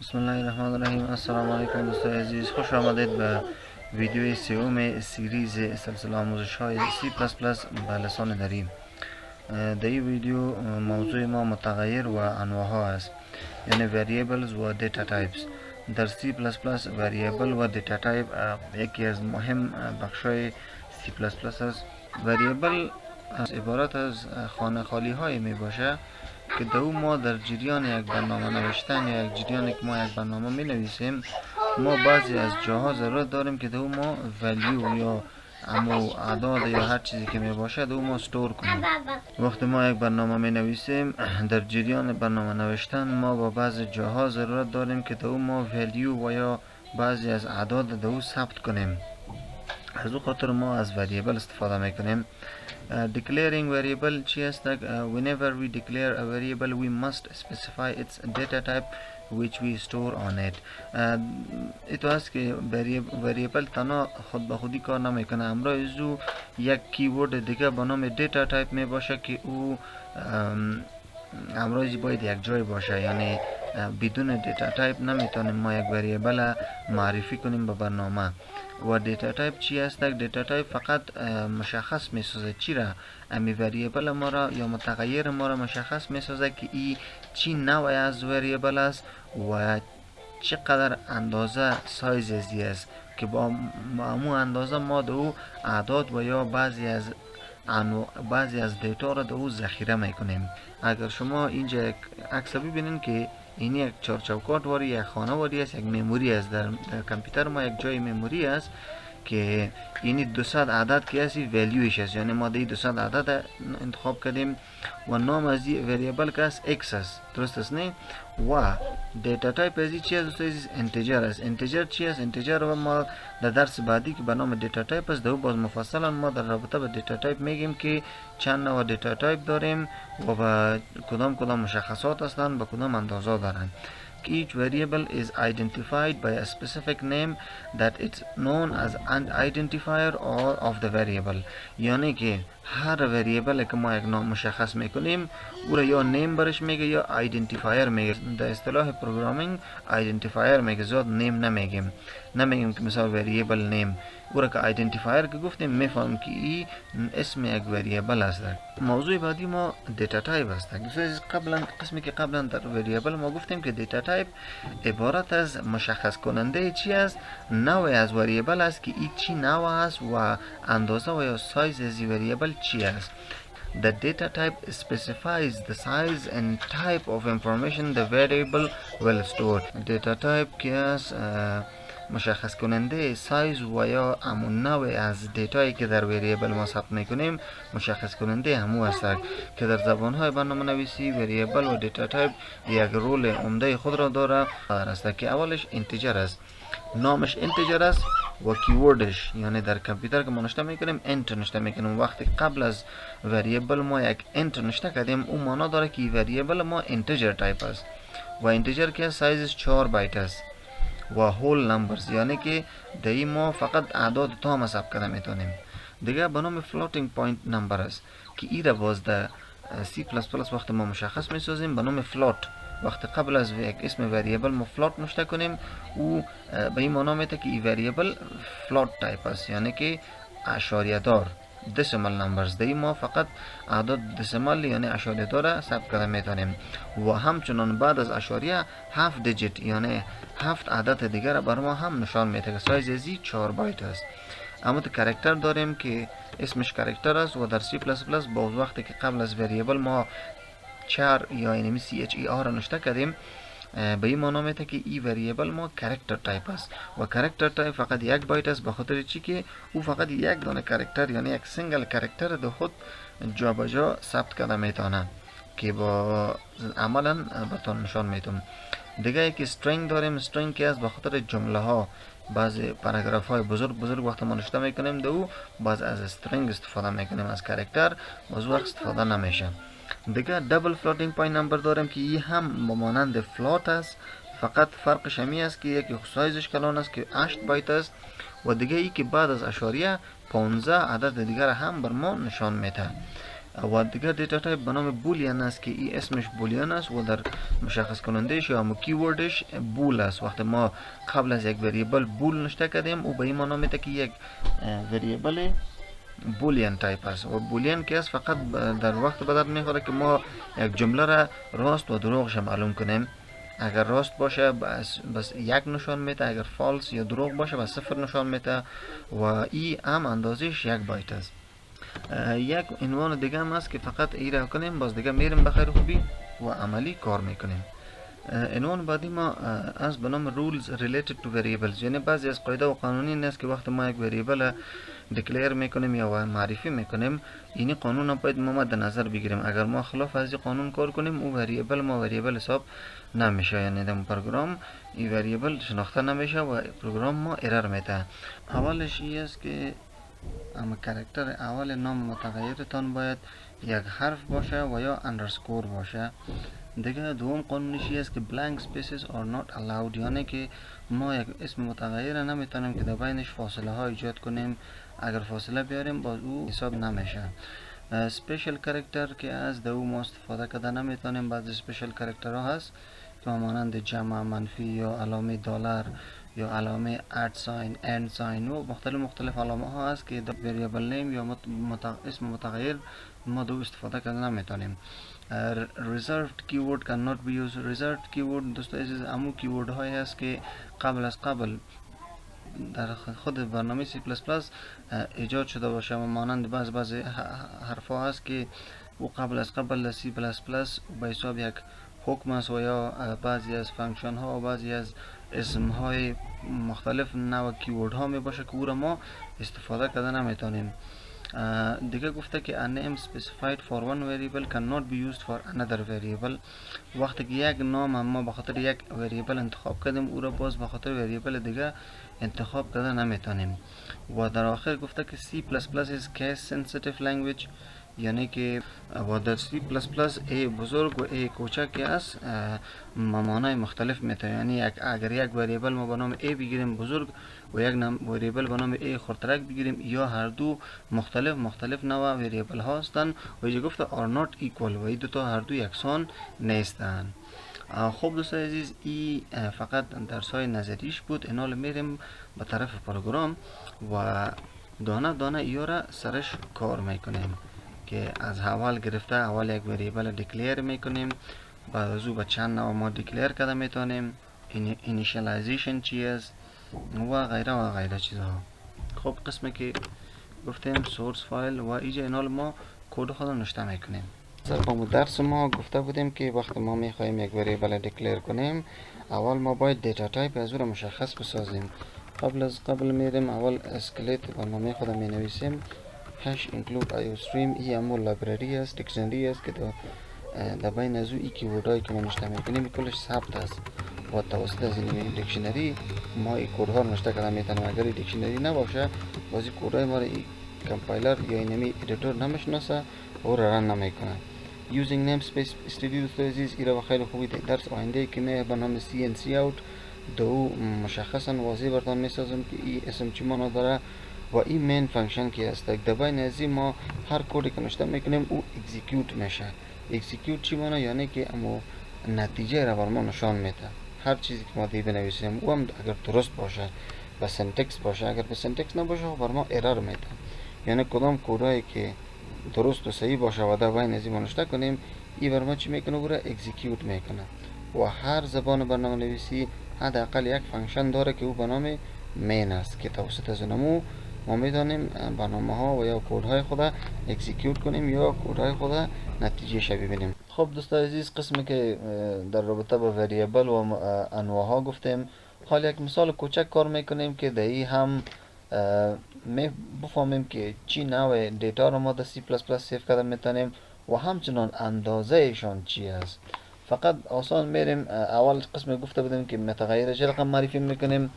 بسم الله الرحمن الرحیم. السلام علیکم دوستان عزیز، خوش آمدید به ویدیوی سوم سریز سلسله آموزش های C++ به لسان دری. در این ویدیو موضوع ما متغیر و انواع ها است، یعنی وریبلز و دیتا تایپس. در C++ وریبل و دیتا تایپ یکی از مهم بخشای C++ است. وریبل عبارت از خانه خالی های می باشه که دو ما در جریان یک برنامه نوشتن یا یک جریان که ما یک برنامه می نویسیم، ما بعضی از جاها ضرورت داریم که دو ما ولیو یا اعداد یا هر چیزی که می باشه دو ما استور کنیم. وقتی ما یک برنامه می نویسیم، در جریان برنامه نوشتن ما با بعضی جاها ضرورت داریم که دو ما ولیو و یا بعضی از اعداد دو ثبت کنیم. از او خاطر ما از وریبل استفاده می کنیم. Declaring variable چی است؟ whenever we declare a variable we must specify its data type which we store on it. ایتو است که وریبل تنها خود به خودی کار نمی کنه، همراه او یک کیورد دیگه به نام دیتا تایپ می باشه که او همراهی باید یک جای باشه، یعنی بدون دیتا تایپ نمیتونیم ما یک وریبل معرفی کنیم به برنامه. و دیتا تایپ چی است؟ دیتا تایپ فقط مشخص میسازه چی را، امی وریبل ما را یا متغیر ما را مشخص میسازه که ای چی نوع از وریبل است و چقدر اندازه سایز ازی است که با همون اندازه ما دو اعداد و یا بعضی از دیتا را دو ذخیره میکنیم. اگر شما اینجا عکس ببینید که این یک چارچوکات واری یک خانه واری است، یک مموری است. در کامپیوتر ما یک جای مموری است که اینی 200 عدد که هستی ولیویش است، یعنی ما دی 200 عدد انتخاب کردیم و نام از این وریبل که است x است، درست است نه؟ و دیتا تایپ از این چی است دوستان عزیز؟ انتجر است. انتجر چی است؟ انتجر و ما در درس بعدی که به نام دیتا تایپ است دو باز مفصلا ما در رابطه با دیتا تایپ میگیم که چند نوع دیتا تایپ داریم و با کدام مشخصات هستند، با کدام اندازه دارند. Each variable is identified by a specific name that it's known as an identifier or of the variable. یعنی که هر وریبل که ما یک نام مشخص میکنیم او را یا نیم برش میگه یا آیدنتیفایر میگه. در اصطلاح پروگرامینگ آیدنتیفایر میگه، زیاد نیم نمیگیم که مثال وریبل نیم. او را که آیدنتیفایر که گفتیم میفهمیم که ای اسم یک وریبل است. موضوع بعدی ما دیتا تایپ است. قسمی که قبلا در وریبل ما گفتیم که دیتا تایپ عبارت از مشخص کننده چی است؟ نوع از وریبل است که ای چی نوع است و اندازه و یا سایز از وریبل چی است. The data type specifies the size and type of information the variable will store. Data type که است مشخص کننده سایز و یا همون نوع از دیتایی که در وریبل ما ثبت میکنیم مشخص کننده همو است که در زبانهای برنامه نویسی وریبل و دیتا تایپ یک رول عمده خود را داره است که اولش انتجر است، نامش انتجر است و کیوردش یعنی در کامپیوتر که ما نشته میکنیم انت نشته میکنیم. وقتی قبل از وریبل ما یک انت نشته کردیم اون معنا داره که وریبل ما انتجر تایپ است و انتجر که سایزش 4 بایت است و هول نمبرز، یعنی که دایی ما فقط اعداد تام حساب کرده میتونیم. دیگه به نام فلوتینگ پوینت نمبر است که ای را باز در C++ وقت ما مشخص میسازیم به نام فلوت. وقتی قبل از یک اسم وریبل ما فلوت نشته کنیم او به این معنا میده که ای وریبل فلوت تایپ است، یعنی که اشاریه دار دسیمال نمبرز. دی ما فقط اعداد دسیمال یعنی اشاریه دار ثبت کرده میتونیم و همچنان بعد از اشاریه 7 دیجیت یعنی 7 عدد دیگر بر ما هم نشان میده که سایز ازی 4 بایت است. اما تو کاراکتر داریم که اسمش کاراکتر است و در C++ باز وقتی که قبل از وریبل ما چار یا یعنی CHER نشته کردیم به این معنا میده که ای وریبل ما کاراکتر تایپ است و کاراکتر تایپ فقط 1 بایت است، به خاطر چی که او فقط یک دانه کاراکتر یعنی یک سینگل کاراکتر دو خود جا به جا ثبت کرده میتونه که با عملا بهتون نشان میتونم. دیگه یک استرینگ داریم. استرینگ که است به خاطر جمله ها بعضی پاراگراف های بزرگ وقت ما نشته میکنیم دو باز از استرینگ استفاده میکنیم، از کاراکتر باز وقت استفاده نمیشه. دیگه دبل فلوتینگ پوینت نمبر داریم که این هم مانند فلوت است، فقط فرقش همی است که یکی سایزش کلان است که 8 بایت است و دیگه ای که بعد از اشاریه 15 عدد دیگر هم بر ما نشان میده. و دیگر دیتا تایپ به نام بولیان است که این اسمش بولیان است و در مشخص کنندهش یا کیوردش بول است. وقتی ما قبل از یک وریبل بول نشته کردیم او به این معنا میده که یک وریبل بولیان تایپ است و بولیان که است فقط در وقت به درد میخوره که ما یک جمله را راست و دروغش معلوم کنیم. اگر راست باشه بس یک نشان میده، اگر فالس یا دروغ باشه بس صفر نشان میده و این هم اندازش یک بایت است. یک عنوان دیگه هم است که فقط ای را کنیم باز دیگه میریم به خیر خوبی و عملی کار میکنیم. عنوان بعدی ما از به نام rules related to variables، یعنی بعضی از قاعده و قانونی است که وقتی ما یک وریبل دکلیر میکنیم یا معرفی میکنیم اینی قانون باید ما مد نظر بگیریم. اگر ما خلاف از این قانون کار کنیم او وریبل ما وریبل حساب نمیشه، یعنی در پروگرام این وریبل شناخته نمیشه و پروگرام ما ارر میده. اولش این است که اما کاراکتر اول نام متغیرتان باید یک حرف باشه و یا اندرسکور باشه. دیگه دوم قانونش است که blank spaces are not allowed، یعنی که ما یک اسم متغیر نمیتونیم که در بینش فاصله ها ایجاد کنیم، اگر فاصله بیاریم باز او حساب نمیشه. سپیشل کاراکتر که از دو ما استفاده کرده نمیتونیم. بعضی سپیشل کاراکتر ها هست که مانند جمع، منفی یا علامه دلار یا علامه اد ساین، اند ساین و مختلف علامه ها هست که در وریبل نیم یا اسم متغیر ما دو استفاده کرده نمیتونیم. reserved keyword cannot be used. reserved keyword دوستان عزیز امو کیورد هایی هست که قبل در خود برنامه C++ ایجاد شده باشه و مانند بعض حرف ها هست که او قبل C++ به حساب یک حکم است و یا بعضی از فانکشن ها و بعضی از اسم های مختلف نوع کیورد ها می باشه که او را ما استفاده کرده نمیتونیم. دیگه گفته که a name specified for one variable cannot be used for another variable. وقتی که یک نام ما به خاطر یک وریبل انتخاب کردیم او را باز به خاطر وریبل دیگه انتخاب کرده نمیتونیم. و در آخر گفته که C++ is case sensitive language، یعنی که و در C++ A بزرگ و A کوچک است معنای مختلف میتونه. یعنی اگر یک وریبل ما به نام A بگیریم بزرگ و یک وریبل به نام A خردرک بگیریم یا هر دو مختلف نوع وریبل هستند و اینجا گفته are not equal و این دو تا هر دو یکسان نیستند. خب دوستان عزیز این فقط درس های نظریش بود. اینال میریم به طرف پروگرام و دانه ایو را سرش کار میکنیم که از اول گرفته اول یک وریبل دیکلیر میکنیم، بعد از او به چند نوع ما دیکلیر کرده میتونیم، اینیشیالایزیشن چی است و غیره چیزها. خب قسمی که گفتیم سورس فایل و اینجا اینال ما کد خود نوشته میکنیم. سر درس ما گفته بودیم که وقتی ما میخوایم یک وریبل دیکلیر کنیم اول ما باید دیتا تایپ از او را مشخص بسازیم. قبل میریم اول اسکلت برنامه خود می نویسیم هش include iostream. این همون لایبرری است، دیکشنری است که در بین از او ای کیوردهایی که ما نوشته میکنیم کلش ثبت است و توسط از این دیکشنری ما این کودها رو نوشته کرده میتونیم. اگر این دیکشنری نباشه بازی کودهای ما رو کمپایلر یا اینمی ادیتور نمیشناسه و رن نمیکنه. using namespace استودیو دوست عزیز این را خیلی خوبی درس آینده که می به نام CNC out دو مشخصا واضح براتون میسازم که این اسم چی مانا داره و این مین فانکشن کی است. در بین از ما هر کدی که نوشته میکنیم او اکزیکیوت میشه. اکزیکیوت چی مانا؟ یعنی که اما نتیجه را بر ما نشان میده. هر چیزی که ما دی بنویسیم او هم اگر درست باشه و سنتکس باشه، اگر به سنتکس نباشه بر ما ارر میده. یعنی کدام کدایی که درست و صحیح باشه و در بین از ما نوشته کنیم این بر ما چی میکنه؟ او را اکزیکیوت میکنه. و هر زبان برنامه نویسی حداقل یک فانکشن داره که او به نام مین است که توسط از نمو ما میتونیم برنامه ها و یا کد های خود اکزیکیوت کنیم یا کد های خود نتیجه شو ببینیم. خب دوستان عزیز قسمی که در رابطه با وریبل و انواع ها گفتیم، حال یک مثال کوچک کار میکنیم که در این هم بفهمیم که چی نوع دیتا رو ما در C++ سیف کرده میتونیم و همچنان اندازه ایشان چی است. فقط آسان میریم اول قسم گفته بودیم که متغیر چه رقم معرفی میکنیم.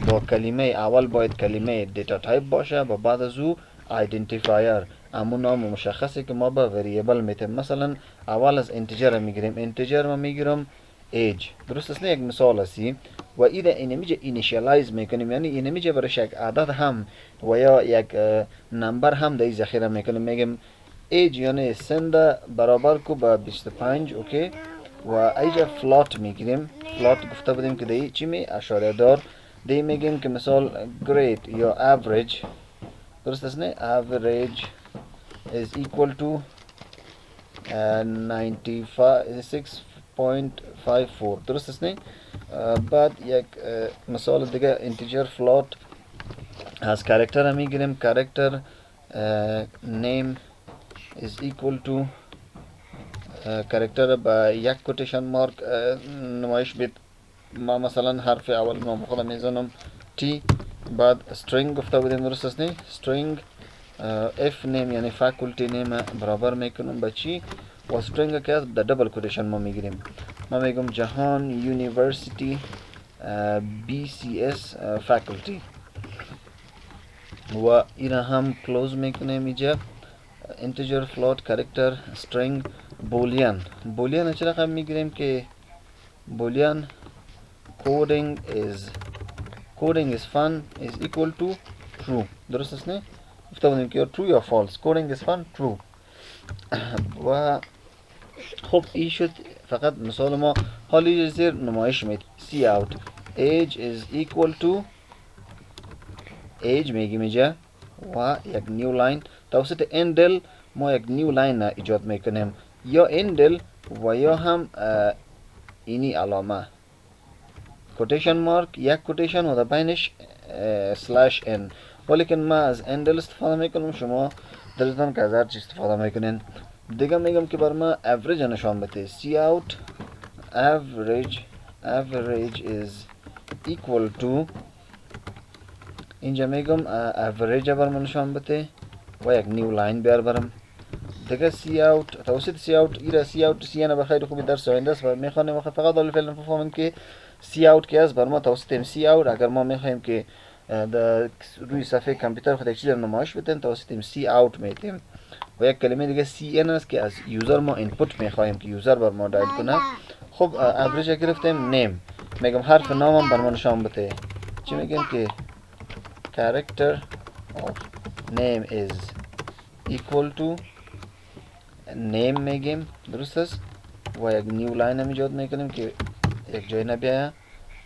با کلمه اول باید کلمه دیتا تایپ باشه و بعد از او آیدنتیفایر همون نام مشخصی که ما به وریبل میتیم. مثلا اول از انتجر میگیریم، انتجر ما میگیرم ایج، درست است؟ یک مثال هستی و ایده اینمیجه اینیشیالایز میکنیم، یعنی اینمیجه برش یک عدد هم و یا یک نمبر هم در ذخیره میکنیم. میگیم ایج یعنی سن برابر کو با 25. اوکی و اینجا فلات میگیریم. فلات گفته بودیم که دی چی می اشاره دار دی میگیم که مثال گرید یا average درست است نه average is equal to 96.54 درست است نه. بعد یک مثال دیگه انتیجر فلات از کاراکتر میگیریم. کاراکتر name is equal to کاراکتر با یک کوتیشن مارک نمایش بید. ما مثلا حرف اول ما خودم میزنم T. بعد string گفته بودیم درست است نه string f name یعنی faculty name برابر میکنم با چی و string که از دبل کوتیشن ما میگیریم. ما میگم جهان یونیورسیتی BCS faculty و اینا هم کلوز میکنیم. اینجا integer float character string boolean. boolean چه رقم میگیریم که boolean coding is fun is equal to true درست است نه. گفته بودیم که true یا false. coding is fun true. و خب این شد فقط مثال ما. حالی زیر نمایش میدیم see out age is equal to age میگیم اینجا و یک نیو لاین توسط اندل ما یک نیو لاین ایجاد میکنیم یا اندل و یا هم اینی علامه کوتیشن مارک یک کوتیشن و در بینش سلش ان. ولیکن ما از اندل استفاده میکنم شما دلتان که از هر چی استفاده میکنین. دیگه میگم که بر ما average نشان بده see out average is equal to اینجا میگم average بر من نشان بده و یک نیو لاین بیار برم. دیگه سی اوت توسط سی اوت ایرا سی اوت سی انا بخیر خوبی درس آینده است و میخوانیم فقط حالا فعلا بفهمیم که سی اوت که است بر ما توسط سی اوت. اگر ما میخوایم که در روی صفحه کامپیوتر خود یک چیز نمایش بدیم توسط سی اوت میتیم. و یک کلمه دیگه سی ان است که از یوزر ما اینپوت میخوایم که یوزر بر ما دایل کنه. خب اوریج گرفتیم نیم میگم حرف نامم بر ما نشان بده چی میگیم که character of name is equal to name میگیم درست است و یک نیو لاین هم ایجاد میکنیم که یک جای نبیایه.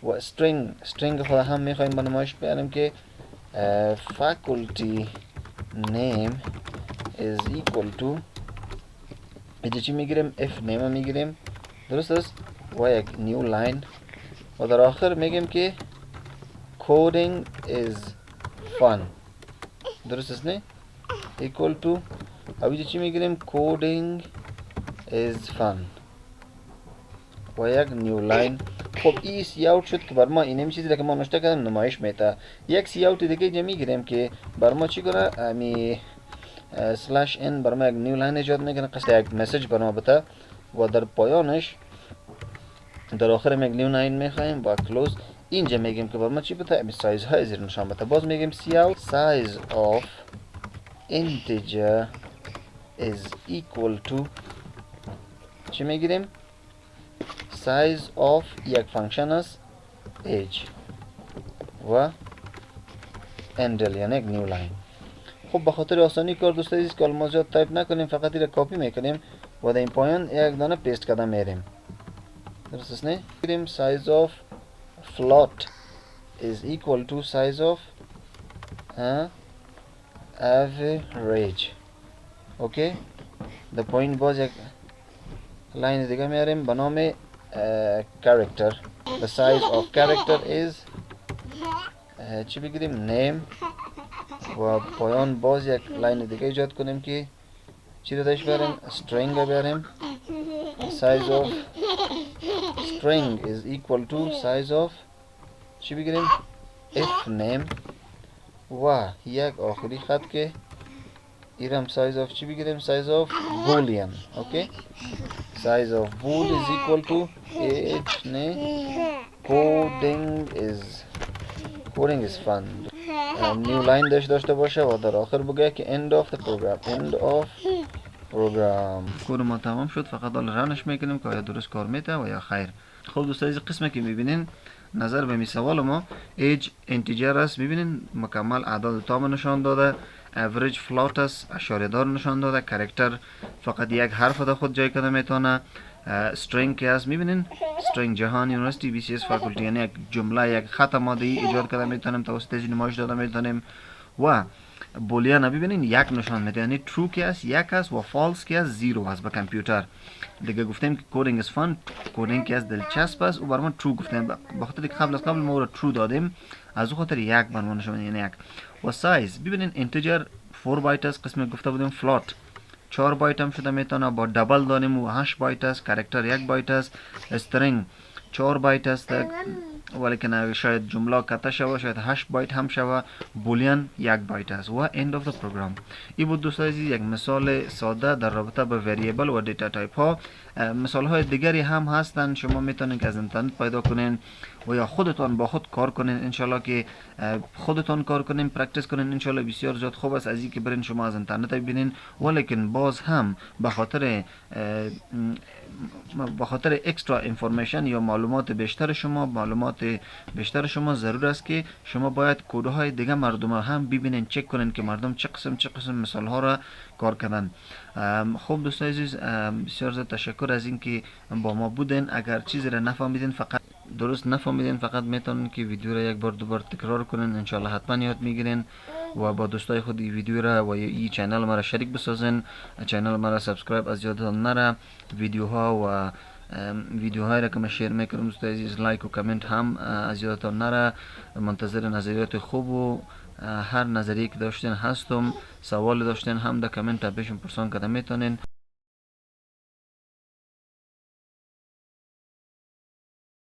و string خود هم میخوایم با نمایش بیاریم که faculty name is equal to اینجا چی میگیریم f name هم میگیریم درست است و یک نیو لاین و در آخر میگیم که coding is fun درست است نه equal to اینجا چی میگیریم coding is fun و یک نیو لاین. خب این سی اوت شد که بر ما اینم چیزی که ما نوشته کردیم نمایش میده. یک سی اوت دیگه اینجا میگیریم که بر ما چی کنه امی سلش ان بر ما یک نیو لاین ایجاد میکنه قصد یک مسیج بر ما بده و در پایانش در آخر یک نیو لاین میخوایم با کلوز. اینجا میگیم که بر ما چی بده امی سایز های زیر نشان بده. باز میگیم سی اوت سایز of integer is equal to چی میگیریم size of یک فانکشن است age و endl یعنی یک نیو لاین. خب به خاطر آسانی کار دوستان است که ما زیاد تایپ نکنیم فقط این کپی میکنیم و در این پایان یک دانه پیست کرده میریم درست است نه. میگیم size of float is equal to size of average. اوکی در پایین باز یک لاین دیگه میاریم به نام character. the size of character is چی بگیریم name و پایان باز یک لاین دیگه ایجاد کنیم که چی رو داشت بیاریم string بیاریم. size of string is equal to size of چی بگیریم f name و یک آخری خط که ایرم size of چی بگیریم size of boolean. اوکی size of bool is equal to age نه coding is fun نیو لاین داشته باشه و در آخر بگه که end of the program. کور ما تمام شد فقط حالا رنش میکنیم که آیا درست کار میده و یا خیر. خب دوستان این قسمه که میبینین نظر به می سوال ما ایج انتیجر است. میبینین مکمل اعداد تام نشان داده. اوریج فلات است، اشاره دار نشان داده. کاراکتر فقط یک حرف در خود جای کده میتونه. استرینگ که هست میبینین، استرینگ جهان یونیورسیتی بی سی اس فاکولتی، یعنی یک جمله، یک خط ماده ای ایجاد کرده میتونیم، توسط نمایش داده میتونیم. و بولیان ببینین یک نشان میده، یعنی ترو که است یک است و فالس که است زیرو است به کامپیوتر. دیگه گفتیم که کدینگ از فن، کدینگ که از دلچسب است، او بر ما ترو گفتیم، به خاطر که قبل ما رو ترو دادیم، از او خاطر یک بر ما نشون، یعنی یک. و سایز ببینین اینتجر 4 بایت است، قسم گفته بودیم فلات 4 بایت هم شده میتونه، با دبل داریم و 8 بایت است. کاراکتر 1 بایت است. استرینگ 4 بایت است، ولیکن شاید جمله کته شوه، شاید 8 بایت هم شوه. بولیان 1 بایت است. و end of the program. این بود دوستان عزیز یک مثال ساده در رابطه با وریبل و دیتا تایپ ها. مثال های دیگری هم هستند، شما میتونید از اینترنت پیدا کنین و یا خودتان با خود کار کنین. انشالله که خودتان کار کنین، پرکتیس کنین، انشالله بسیار زیاد خوب است از اینکه برین شما از اینترنت ببینین. ولیکن باز هم به خاطر اکسترا انفورمیشن یا معلومات بیشتر شما ضرور است که شما باید کودهای دیگه مردم هم ببینین، چک کنین که مردم چه قسم مثال ها را کار کردن. خب دوستان عزیز، بسیار زیاد تشکر از اینکه با ما بودین. اگر چیزی را نفهمیدین، فقط درست نفهمیدین، فقط میتونین که ویدیو را یک بار دوبار تکرار کنین، انشالله حتما یاد میگیرین و با دوستای خود این ویدیو را و این چینل ما را شریک بسازین. چینل ما را سبسکرایب از یادتان نره. ویدیوهای را که من شیر میکنم دوستای عزیز، لایک و کامنت هم از یادتان نره. منتظر نظریات خوب و هر نظریه که داشتین هستم. سوال داشتین هم در کامنت بهشون پرسان کده میتونین.